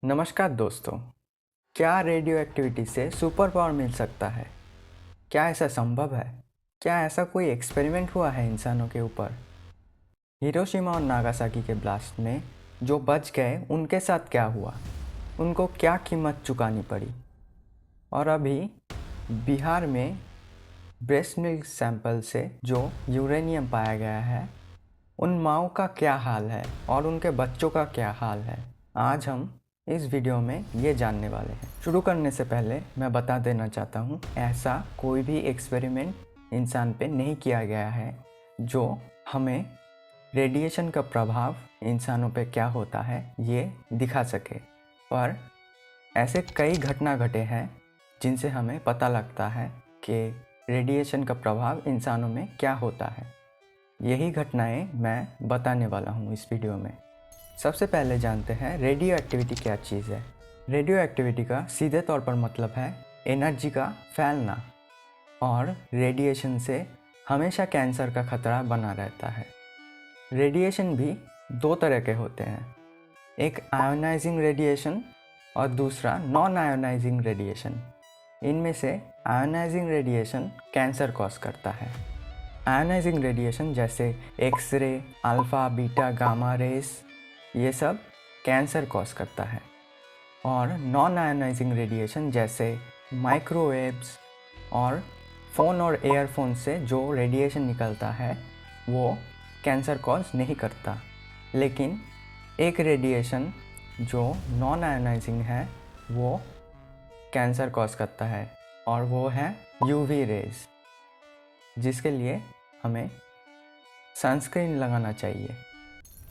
नमस्कार दोस्तों। क्या रेडियो एक्टिविटी से सुपर पावर मिल सकता है? क्या ऐसा संभव है? क्या ऐसा कोई एक्सपेरिमेंट हुआ है इंसानों के ऊपर? हिरोशिमा और नागासाकी के ब्लास्ट में जो बच गए उनके साथ क्या हुआ? उनको क्या कीमत चुकानी पड़ी? और अभी बिहार में ब्रेस्ट मिल्क सैंपल से जो यूरेनियम पाया गया है, उन माँओं का क्या हाल है और उनके बच्चों का क्या हाल है? आज हम इस वीडियो में ये जानने वाले हैं। शुरू करने से पहले मैं बता देना चाहता हूँ, ऐसा कोई भी एक्सपेरिमेंट इंसान पे नहीं किया गया है जो हमें रेडिएशन का प्रभाव इंसानों पे क्या होता है ये दिखा सके। पर ऐसे कई घटना घटे हैं जिनसे हमें पता लगता है कि रेडिएशन का प्रभाव इंसानों में क्या होता है। यही घटनाएं मैं बताने वाला हूँ इस वीडियो में। सबसे पहले जानते हैं रेडियो एक्टिविटी क्या चीज़ है। रेडियो एक्टिविटी का सीधे तौर पर मतलब है एनर्जी का फैलना, और रेडिएशन से हमेशा कैंसर का खतरा बना रहता है। रेडिएशन भी दो तरह के होते हैं, एक आयोनाइजिंग रेडिएशन और दूसरा नॉन आयोनाइजिंग रेडिएशन। इनमें से आयोनाइजिंग रेडिएशन कैंसर कॉज करता है। आयोनाइजिंग रेडिएशन जैसे x ray, alpha, beta, gamma rays, ये सब कैंसर कॉज करता है। और नॉन आयोनाइजिंग रेडिएशन जैसे माइक्रोवेव्स और फ़ोन और एयरफोन से जो रेडिएशन निकलता है वो कैंसर कॉज नहीं करता। लेकिन एक रेडिएशन जो नॉन आयोनाइजिंग है वो कैंसर कॉज करता है, और वो है यूवी रेज, जिसके लिए हमें सनस्क्रीन लगाना चाहिए।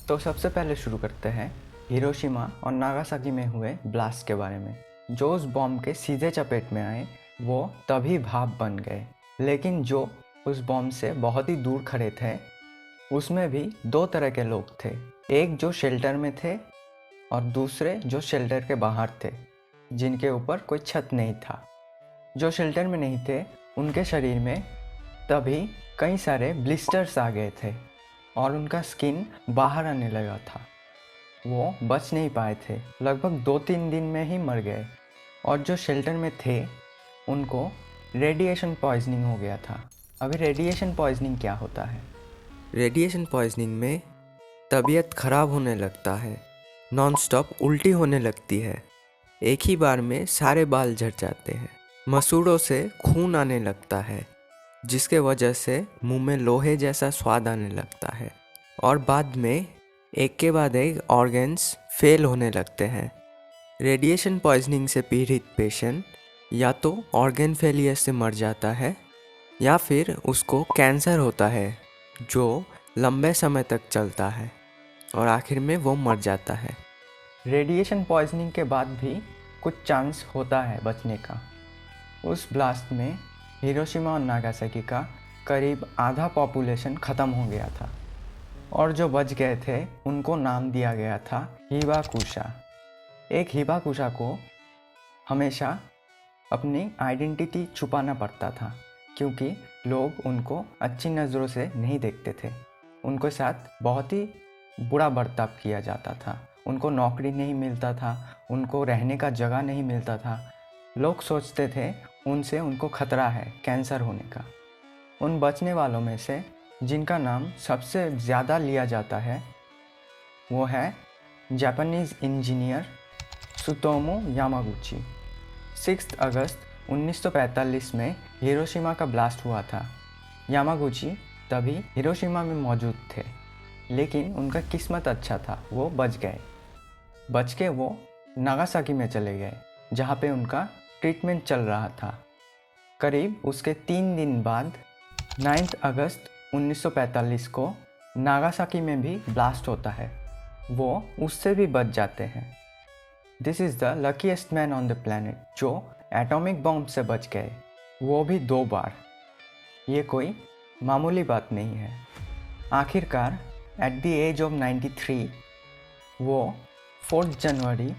तो सबसे पहले शुरू करते हैं हिरोशिमा और नागासाकी में हुए ब्लास्ट के बारे में। जो उस बॉम्ब के सीधे चपेट में आए वो तभी भाप बन गए, लेकिन जो उस बॉम्ब से बहुत ही दूर खड़े थे उसमें भी दो तरह के लोग थे। एक जो शेल्टर में थे और दूसरे जो शेल्टर के बाहर थे, जिनके ऊपर कोई छत नहीं था। जो शेल्टर में नहीं थे उनके शरीर में तभी कई सारे ब्लिस्टर्स आ गए थे और उनका स्किन बाहर आने लगा था। वो बच नहीं पाए थे, लगभग 2-3 दिन में ही मर गए। और जो शेल्टर में थे उनको रेडिएशन पॉइजनिंग हो गया था। अभी रेडिएशन पॉइजनिंग क्या होता है? रेडिएशन पॉइजनिंग में तबीयत खराब होने लगता है, नॉन स्टॉप उल्टी होने लगती है, एक ही बार में सारे बाल झड़ जाते हैं, मसूड़ों से खून आने लगता है जिसके वजह से मुंह में लोहे जैसा स्वाद आने लगता है, और बाद में एक के बाद एक ऑर्गन्स फेल होने लगते हैं। रेडिएशन पॉइजनिंग से पीड़ित पेशेंट या तो ऑर्गन फेलियर से मर जाता है या फिर उसको कैंसर होता है जो लंबे समय तक चलता है और आखिर में वो मर जाता है। रेडिएशन पॉइजनिंग के बाद भी कुछ चांस होता है बचने का। उस ब्लास्ट में हिरोशिमा और नागासाकी का करीब आधा पॉपुलेशन ख़त्म हो गया था, और जो बच गए थे उनको नाम दिया गया था हिबाकुशा। एक हिबाकुशा को हमेशा अपनी आइडेंटिटी छुपाना पड़ता था, क्योंकि लोग उनको अच्छी नज़रों से नहीं देखते थे। उनके साथ बहुत ही बुरा बर्ताव किया जाता था। उनको नौकरी नहीं मिलता था, उनको रहने का जगह नहीं मिलता था। लोग सोचते थे उनसे उनको खतरा है कैंसर होने का। उन बचने वालों में से जिनका नाम सबसे ज़्यादा लिया जाता है वो है जापानीज़ इंजीनियर सुतोमो यामागुची। 6 अगस्त 1945 में हिरोशिमा का ब्लास्ट हुआ था। यामागुची तभी हिरोशिमा में मौजूद थे, लेकिन उनका किस्मत अच्छा था, वो बच गए। बच के वो नागासाकी में चले गए, जहाँ पे उनका ट्रीटमेंट चल रहा था। करीब उसके 3 दिन बाद 9 अगस्त 1945 को नागासाकी में भी ब्लास्ट होता है। वो उससे भी बच जाते हैं। This is the luckiest man on the planet, जो एटॉमिक बॉम्ब से बच गए, वो भी 2 बार। ये कोई मामूली बात नहीं है। आखिरकार एट द एज ऑफ 93 वो 4 जनवरी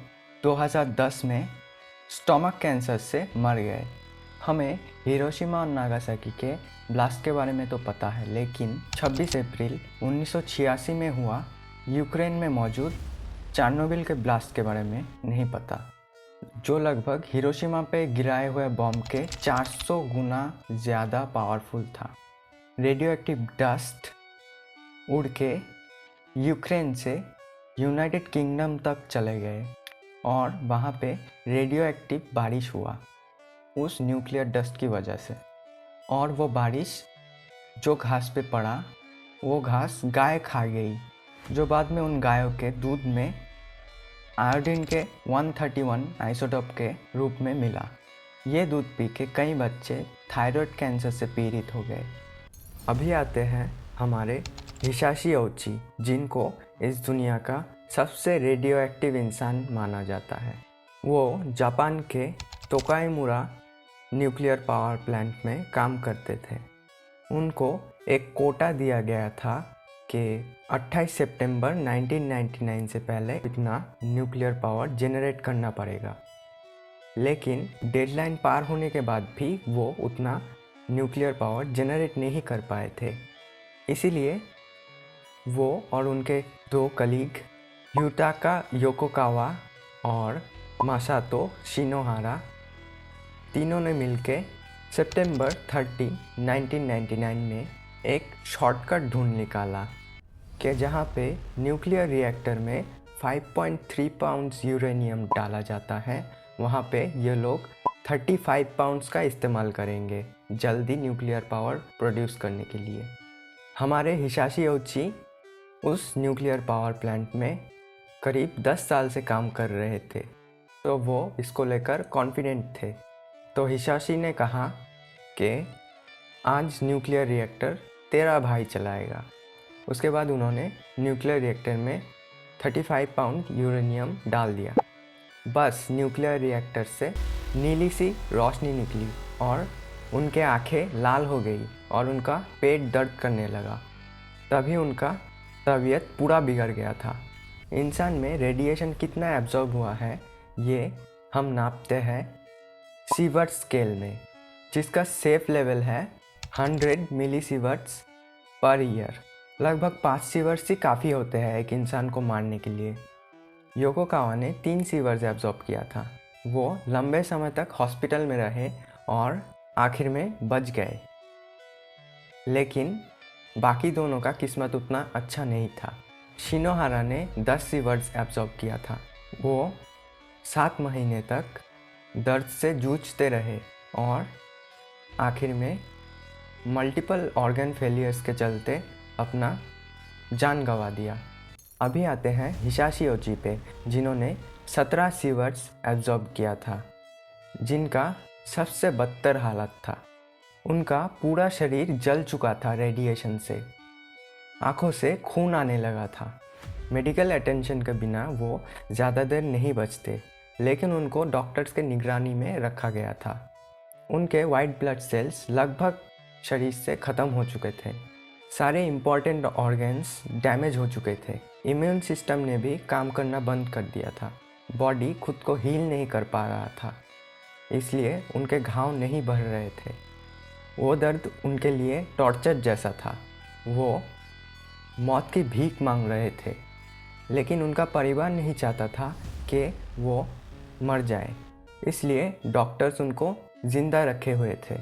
2010 में स्टोमक कैंसर से मर गए। हमें हिरोशिमा और नागासाकी के ब्लास्ट के बारे में तो पता है, लेकिन 26 अप्रैल 1986 में हुआ यूक्रेन में मौजूद चार्नोबिल के ब्लास्ट के बारे में नहीं पता, जो लगभग हिरोशिमा पे गिराए हुए बॉम्ब के 400 गुना ज़्यादा पावरफुल था। रेडियो एक्टिव डस्ट उड़ के यूक्रेन से यूनाइटेड किंगडम तक चले गए और वहाँ पे रेडियो एक्टिव बारिश हुआ उस न्यूक्लियर डस्ट की वजह से। और वो बारिश जो घास पे पड़ा, वो घास गाय खा गई, जो बाद में उन गायों के दूध में आयोडीन के 131 आइसोटोप के रूप में मिला। ये दूध पी के कई बच्चे थायराइड कैंसर से पीड़ित हो गए। अभी आते हैं हमारे हिसाशी ओची, जिनको इस दुनिया का सबसे रेडियो एक्टिव इंसान माना जाता है। वो जापान के तोकाईमुरा न्यूक्लियर पावर प्लांट में काम करते थे। उनको एक कोटा दिया गया था कि 28 सितंबर 1999 से पहले इतना न्यूक्लियर पावर जनरेट करना पड़ेगा, लेकिन डेडलाइन पार होने के बाद भी वो उतना न्यूक्लियर पावर जनरेट नहीं कर पाए थे। इसीलिए वो और उनके दो कलीग युटाका योकोकावा और मासातो शिनोहारा तीनों ने मिलके सितंबर 30, 1999 में एक शॉर्टकट ढूंढ निकाला कि जहाँ पे न्यूक्लियर रिएक्टर में 5.3 पाउंड्स यूरेनियम डाला जाता है, वहाँ पे ये लोग 35 पाउंड्स का इस्तेमाल करेंगे जल्दी न्यूक्लियर पावर प्रोड्यूस करने के लिए। हमारे हिसाशी ओची उस न्यूक्लियर पावर प्लांट में करीब 10 साल से काम कर रहे थे, तो वो इसको लेकर कॉन्फिडेंट थे। तो हिसाशी ने कहा कि आज न्यूक्लियर रिएक्टर तेरा भाई चलाएगा। उसके बाद उन्होंने न्यूक्लियर रिएक्टर में 35 पाउंड यूरेनियम डाल दिया। बस न्यूक्लियर रिएक्टर से नीली सी रोशनी निकली और उनके आंखें लाल हो गई और उनका पेट दर्द करने लगा। तभी उनका तबीयत पूरा बिगड़ गया था। इंसान में रेडिएशन कितना एब्जॉर्ब हुआ है ये हम नापते हैं सीवर्ट स्केल में, जिसका सेफ लेवल है 100 मिली सीवर्ट्स पर ईयर। लगभग 5 सीवर्ट्स ही काफ़ी होते हैं एक इंसान को मारने के लिए। योकोकावा ने 3 सीवर्ट्स एब्जॉर्ब किया था। वो लंबे समय तक हॉस्पिटल में रहे और आखिर में बच गए, लेकिन बाकी दोनों का किस्मत उतना अच्छा नहीं था। शिनोहारा ने 10 सीवर्ट्स एब्जॉर्ब किया था। वो 7 महीने तक दर्द से जूझते रहे और आखिर में मल्टीपल ऑर्गन फेलियर्स के चलते अपना जान गंवा दिया। अभी आते हैं हिसाशी ओची पे, जिन्होंने 17 सीवर्ट्स एब्जॉर्ब किया था, जिनका सबसे बदतर हालत था। उनका पूरा शरीर जल चुका था रेडिएशन से, आँखों से खून आने लगा था। मेडिकल अटेंशन के बिना वो ज़्यादा देर नहीं बचते, लेकिन उनको डॉक्टर्स के निगरानी में रखा गया था। उनके वाइट ब्लड सेल्स लगभग शरीर से ख़त्म हो चुके थे। सारे इम्पॉर्टेंट ऑर्गन्स डैमेज हो चुके थे। इम्यून सिस्टम ने भी काम करना बंद कर दिया था। बॉडी खुद को हील नहीं कर पा रहा था, इसलिए उनके घाव नहीं भर रहे थे। वो दर्द उनके लिए टॉर्चर जैसा था। वो मौत की भीख मांग रहे थे, लेकिन उनका परिवार नहीं चाहता था कि वो मर जाए, इसलिए डॉक्टर्स उनको ज़िंदा रखे हुए थे।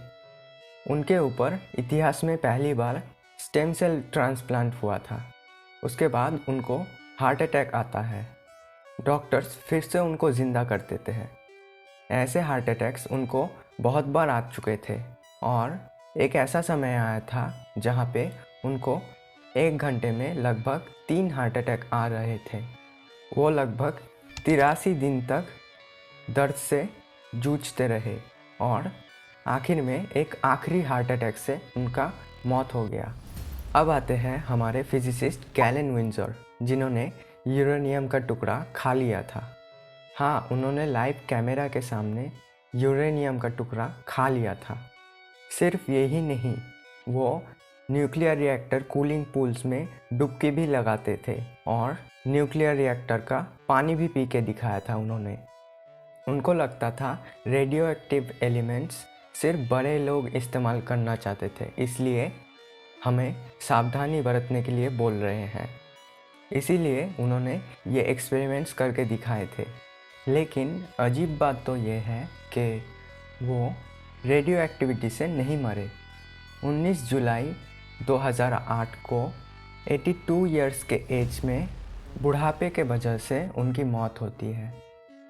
उनके ऊपर इतिहास में पहली बार स्टेम सेल ट्रांसप्लांट हुआ था। उसके बाद उनको हार्ट अटैक आता है। डॉक्टर्स फिर से उनको ज़िंदा कर देते हैं। ऐसे हार्ट अटैक्स उनको बहुत बार आ चुके थे और एक ऐसा समय आया था जहाँ पे उनको 1 घंटे में लगभग 3 हार्ट अटैक आ रहे थे। वो लगभग 83 दिन तक दर्द से जूझते रहे और आखिर में एक आखिरी हार्ट अटैक से उनका मौत हो गया। अब आते हैं हमारे फिजिसिस्ट गैलेन विंसर, जिन्होंने यूरेनियम का टुकड़ा खा लिया था। हाँ, उन्होंने लाइव कैमरा के सामने यूरेनियम का टुकड़ा खा लिया था। सिर्फ यही नहीं, वो न्यूक्लियर रिएक्टर कूलिंग पूल्स में डुबकी भी लगाते थे और न्यूक्लियर रिएक्टर का पानी भी पी के दिखाया था उन्होंने। उनको लगता था रेडियो एक्टिव एलिमेंट्स सिर्फ बड़े लोग इस्तेमाल करना चाहते थे, इसलिए हमें सावधानी बरतने के लिए बोल रहे हैं। इसीलिए उन्होंने ये एक्सपेरिमेंट्स करके दिखाए थे। लेकिन अजीब बात तो ये है कि वो रेडियो एक्टिविटी से नहीं मरे। 19 जुलाई 2008 को 82 इयर्स के एज में बुढ़ापे के वजह से उनकी मौत होती है।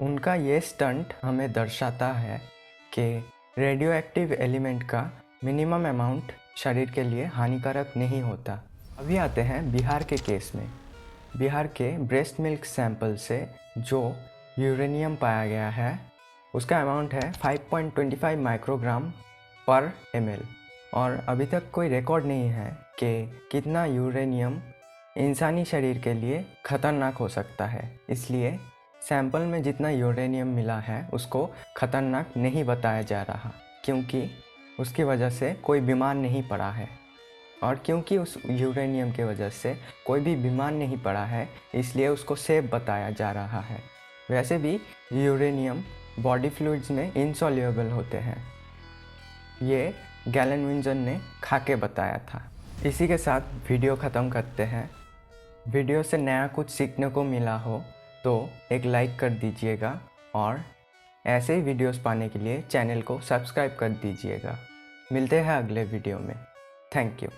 उनका ये स्टंट हमें दर्शाता है कि रेडियो एक्टिव एलिमेंट का मिनिमम अमाउंट शरीर के लिए हानिकारक नहीं होता। अभी आते हैं बिहार के केस में। बिहार के ब्रेस्ट मिल्क सैंपल से जो यूरेनियम पाया गया है उसका अमाउंट है 5.25 माइक्रोग्राम पर ml और अभी तक कोई रिकॉर्ड नहीं है कि कितना यूरेनियम इंसानी शरीर के लिए ख़तरनाक हो सकता है। इसलिए सैंपल में जितना यूरेनियम मिला है उसको ख़तरनाक नहीं बताया जा रहा, क्योंकि उसकी वजह से कोई बीमार नहीं पड़ा है। और क्योंकि उस यूरेनियम की वजह से कोई भी बीमार नहीं पड़ा है, इसलिए उसको सेफ बताया जा रहा है। वैसे भी यूरेनियम बॉडी फ्लूइड्स में इनसॉल्युबल होते हैं। ये गैलन विंजन ने खा के बताया था। इसी के साथ वीडियो ख़त्म करते हैं। वीडियो से नया कुछ सीखने को मिला हो तो एक लाइक कर दीजिएगा और ऐसे ही वीडियोस पाने के लिए चैनल को सब्सक्राइब कर दीजिएगा। मिलते हैं अगले वीडियो में। Thank you.